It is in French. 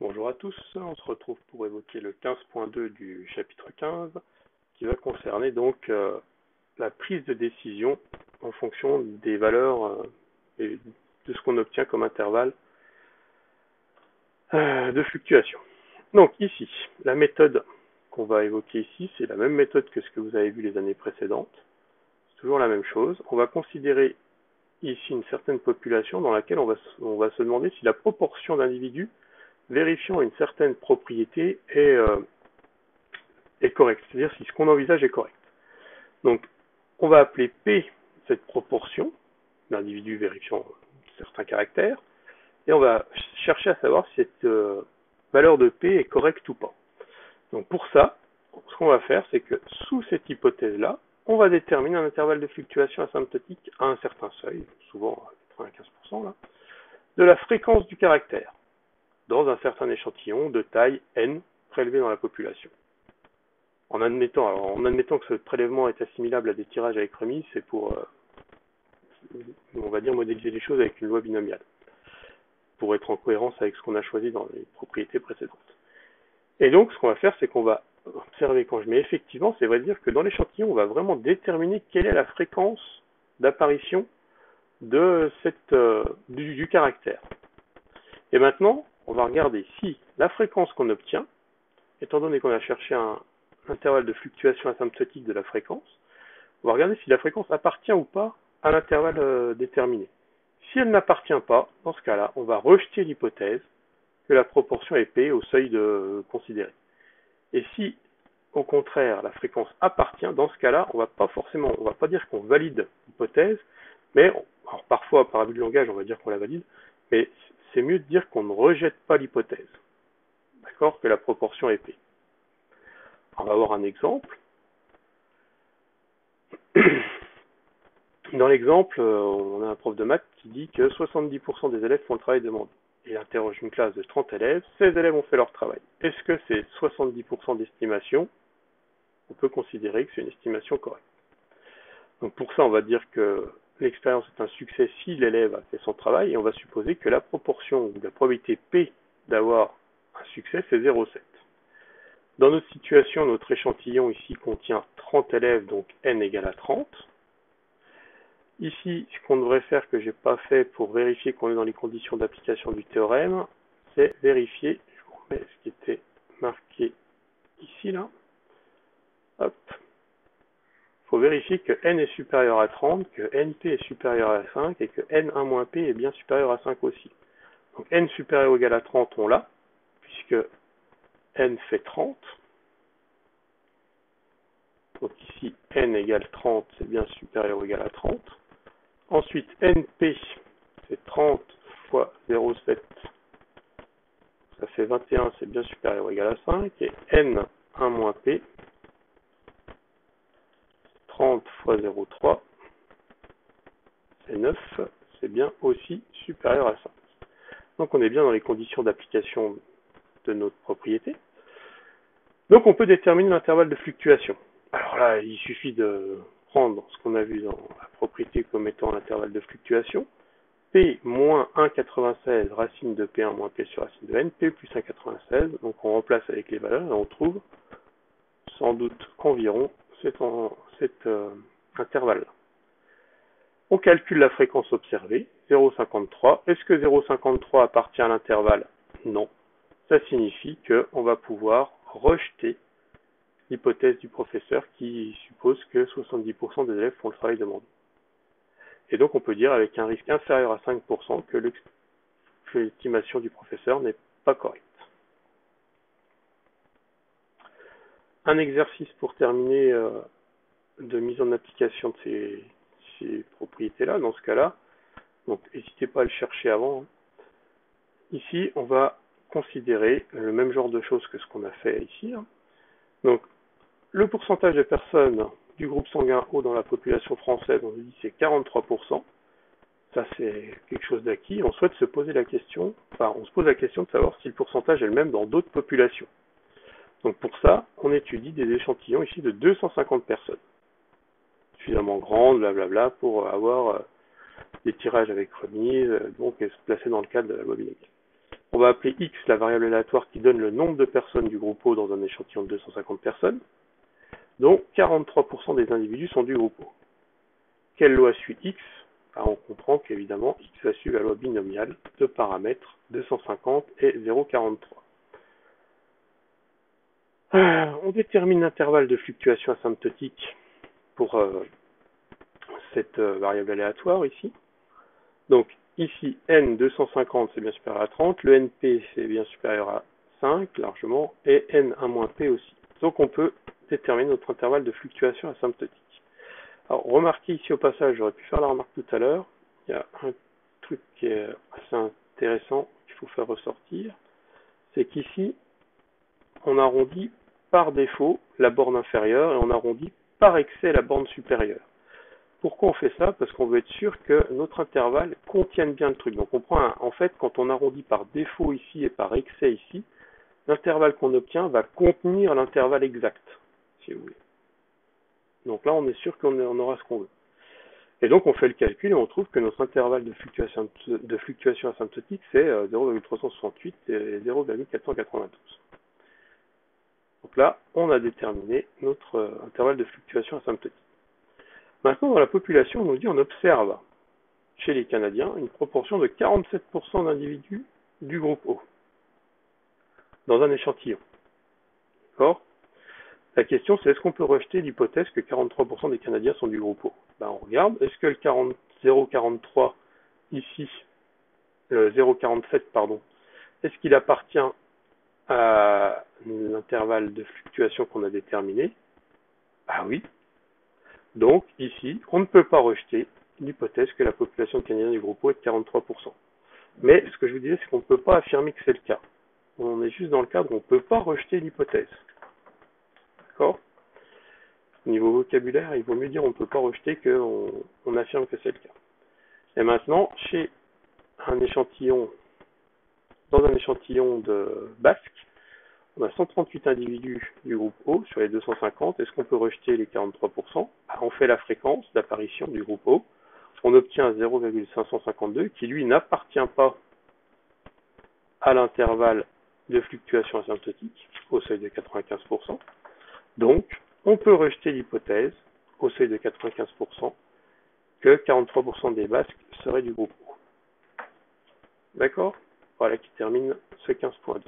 Bonjour à tous, on se retrouve pour évoquer le 15.2 du chapitre 15 qui va concerner donc la prise de décision en fonction des valeurs et de ce qu'on obtient comme intervalle de fluctuation. Donc ici, la méthode qu'on va évoquer ici, c'est la même méthode que ce que vous avez vu les années précédentes. C'est toujours la même chose. On va considérer ici une certaine population dans laquelle on va se demander si la proportion d'individus vérifiant une certaine propriété est correcte, c'est-à-dire si ce qu'on envisage est correct. Donc, on va appeler P cette proportion d'individus vérifiant certains caractères, et on va chercher à savoir si cette valeur de P est correcte ou pas. Donc pour ça, ce qu'on va faire, c'est que sous cette hypothèse-là, on va déterminer un intervalle de fluctuation asymptotique à un certain seuil, souvent à 95% là, de la fréquence du caractère, dans un certain échantillon de taille n prélevé dans la population. En admettant que ce prélèvement est assimilable à des tirages avec remise, c'est pour, on va dire, modéliser les choses avec une loi binomiale, pour être en cohérence avec ce qu'on a choisi dans les propriétés précédentes. Et donc, ce qu'on va faire, c'est qu'on va observer quand je mets effectivement, ça veut dire que dans l'échantillon, on va vraiment déterminer quelle est la fréquence d'apparition de du caractère. Et maintenant, on va regarder si la fréquence qu'on obtient, étant donné qu'on a cherché un intervalle de fluctuation asymptotique de la fréquence, on va regarder si la fréquence appartient ou pas à l'intervalle déterminé. Si elle n'appartient pas, dans ce cas-là, on va rejeter l'hypothèse que la proportion est P au seuil considéré. Et si, au contraire, la fréquence appartient, dans ce cas-là, on va pas dire qu'on valide l'hypothèse, mais alors parfois, par abus de langage, on va dire qu'on la valide, mais c'est mieux de dire qu'on ne rejette pas l'hypothèse, d'accord, que la proportion est P. On va voir un exemple. Dans l'exemple, on a un prof de maths qui dit que 70% des élèves font le travail demandé. Il interroge une classe de 30 élèves, 16 élèves ont fait leur travail. Est-ce que c'est 70% d'estimation? On peut considérer que c'est une estimation correcte. Donc pour ça, on va dire que l'expérience est un succès si l'élève a fait son travail, et on va supposer que la proportion ou la probabilité P d'avoir un succès, c'est 0,7. Dans notre situation, notre échantillon ici contient 30 élèves, donc n égale à 30. Ici, ce qu'on devrait faire, que je n'ai pas fait pour vérifier qu'on est dans les conditions d'application du théorème, c'est vérifier, je vous remets ce qui était marqué ici, là. Hop. Il faut vérifier que n est supérieur à 30, que np est supérieur à 5 et que n1-p est bien supérieur à 5 aussi. Donc n supérieur ou égal à 30, on l'a, puisque n fait 30. Donc ici, n égale 30, c'est bien supérieur ou égal à 30. Ensuite, np, c'est 30 fois 0,7, ça fait 21, c'est bien supérieur ou égal à 5. Et n1-p, 30 fois 0,3, c'est 9, c'est bien aussi supérieur à 5. Donc on est bien dans les conditions d'application de notre propriété. Donc on peut déterminer l'intervalle de fluctuation. Alors là, il suffit de prendre ce qu'on a vu dans la propriété comme étant l'intervalle de fluctuation. P moins 1,96 racine de P1 moins P sur racine de N, P plus 1,96. Donc on remplace avec les valeurs et on trouve sans doute environ cet intervalle-là. On calcule la fréquence observée, 0,53. Est-ce que 0,53 appartient à l'intervalle? Non. Ça signifie qu'on va pouvoir rejeter l'hypothèse du professeur qui suppose que 70% des élèves font le travail demandé. Et donc on peut dire avec un risque inférieur à 5% que l'estimation du professeur n'est pas correcte. Un exercice pour terminer de mise en application de ces propriétés-là, dans ce cas-là, donc n'hésitez pas à le chercher avant. Ici, on va considérer le même genre de choses que ce qu'on a fait ici. Donc, le pourcentage de personnes du groupe sanguin O dans la population française, on dit c'est 43%. Ça, c'est quelque chose d'acquis. On souhaite se poser la question, on se pose la question de savoir si le pourcentage est le même dans d'autres populations. Donc pour ça, on étudie des échantillons ici de 250 personnes. Suffisamment grandes, blablabla, pour avoir des tirages avec remise, donc se placer dans le cadre de la loi binomiale. On va appeler X la variable aléatoire qui donne le nombre de personnes du groupe O dans un échantillon de 250 personnes, dont 43% des individus sont du groupe O. Quelle loi suit X? On comprend qu'évidemment X va suivre la loi binomiale de paramètres 250 et 0,43. On détermine l'intervalle de fluctuation asymptotique pour cette variable aléatoire ici. Donc ici, N 250 c'est bien supérieur à 30, le NP c'est bien supérieur à 5 largement, et N1-P aussi. Donc on peut déterminer notre intervalle de fluctuation asymptotique. Alors remarquez ici au passage, j'aurais pu faire la remarque tout à l'heure, il y a un truc qui est assez intéressant qu'il faut faire ressortir, c'est qu'ici, on arrondit par défaut la borne inférieure et on arrondit par excès la borne supérieure. Pourquoi on fait ça? Parce qu'on veut être sûr que notre intervalle contienne bien le truc. Donc on prend en fait, quand on arrondit par défaut ici et par excès ici, l'intervalle qu'on obtient va contenir l'intervalle exact, si vous voulez. Donc là, on est sûr qu'on aura ce qu'on veut. Et donc on fait le calcul et on trouve que notre intervalle de fluctuation asymptotique, c'est 0,368 et 0,492. Donc là, on a déterminé notre intervalle de fluctuation asymptotique. Maintenant, dans la population, on nous dit on observe chez les Canadiens une proportion de 47% d'individus du groupe O dans un échantillon. D'accord? La question, c'est est-ce qu'on peut rejeter l'hypothèse que 43% des Canadiens sont du groupe O? On regarde, est-ce que le 0,43 ici, le 0,47 pardon, est-ce qu'il appartient à l'intervalle de fluctuation qu'on a déterminé? Ah oui. Donc ici, on ne peut pas rejeter l'hypothèse que la population canadienne du groupe O est de 43%. Mais ce que je vous disais, c'est qu'on ne peut pas affirmer que c'est le cas. On est juste dans le cadre où on ne peut pas rejeter l'hypothèse. D'accord? Au niveau vocabulaire, il vaut mieux dire on ne peut pas rejeter qu'on affirme que c'est le cas. Et maintenant, dans un échantillon de basque, on a 138 individus du groupe O sur les 250. Est-ce qu'on peut rejeter les 43%? On fait la fréquence d'apparition du groupe O. On obtient 0,552 qui, lui, n'appartient pas à l'intervalle de fluctuation asymptotique au seuil de 95%. Donc, on peut rejeter l'hypothèse au seuil de 95% que 43% des Basques seraient du groupe O. D'accord? Voilà qui termine ce 15.2.